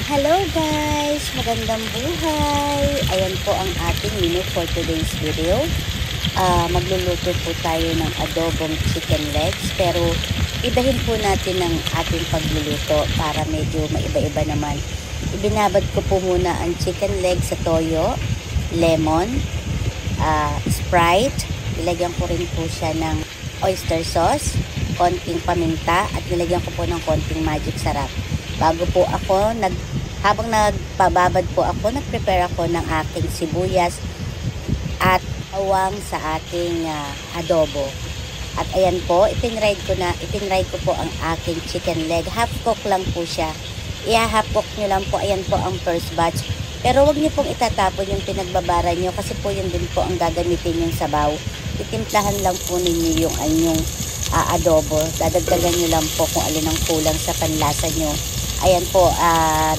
Hello guys! Magandang buhay! Ayan po ang ating menu for today's video. Magluluto po tayo ng adobong chicken legs, pero ibahin po natin ang ating pagluluto para medyo maiba-iba naman. Ibinabad ko po muna ang chicken legs sa toyo, lemon, Sprite. Ilagyan ko rin po siya ng oyster sauce, konting paminta, at nilagyan ko po ng konting magic sarap. Bago po ako, habang nagpababad po ako, nagprepare ako ng aking sibuyas at bawang sa aking adobo. At ayan po, itinry ko po ang aking chicken leg. Half cook lang po siya. I-half cook nyo lang po. Ayan po ang first batch. Pero wag niyo pong itatapon yung pinagbabara nyo kasi po yun din po ang gagamitin yung sabaw. Itimplahan lang po ninyo yung anyong adobo. Dadagdagan nyo lang po kung alin ang kulang sa panlasa nyo. Ayan po,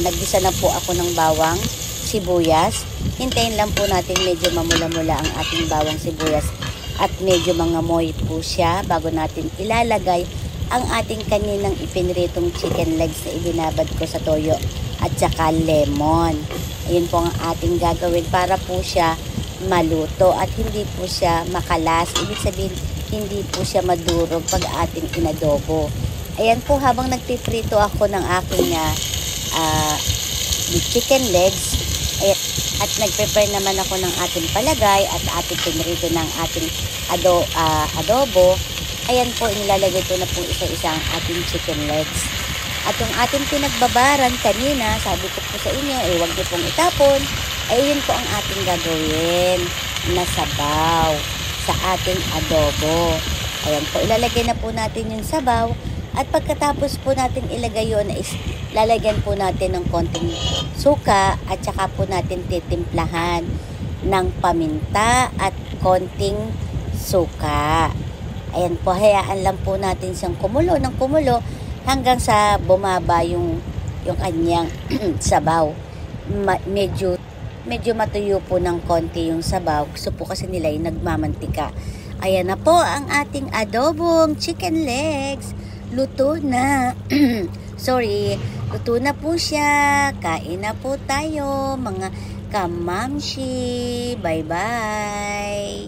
naggisa na po ako ng bawang sibuyas. Hintayin lang po natin medyo mamula-mula ang ating bawang sibuyas at medyo mangamoy po siya bago natin ilalagay ang ating kaninang ipinritong chicken legs na ibinabad ko sa toyo at saka lemon. Ayun po ang ating gagawin para po siya maluto at hindi po siya makalas. Ibig sabihin, hindi po siya madurog pag ating inadobo. Ayan po, habang nagpiprito ako ng aking chicken legs, at nagprepare naman ako ng ating palagay at ating pinrito ng ating adobo, ayan po, inilalagay ko na po isa-isa ang ating chicken legs. At yung ating pinagbabaran kanina, sabi ko po sa inyo, huwag niyo pong itapon, ayun po ang ating gagawin na sabaw sa ating adobo. Ayan po, ilalagay na po natin yung sabaw. At pagkatapos po natin ilagay yun, lalagyan po natin ng konting suka at saka po natin titimplahan ng paminta at konting suka. Ayan po, hayaan lang po natin siyang kumulo ng kumulo hanggang sa bumaba yung kanyang sabaw. Medyo matuyo po ng konti yung sabaw. Gusto po kasi nila yung nagmamantika. Ayan na po ang ating adobong chicken legs. Luto na. Sorry. Luto na po siya. Kain na po tayo, mga kamamshi. Bye-bye.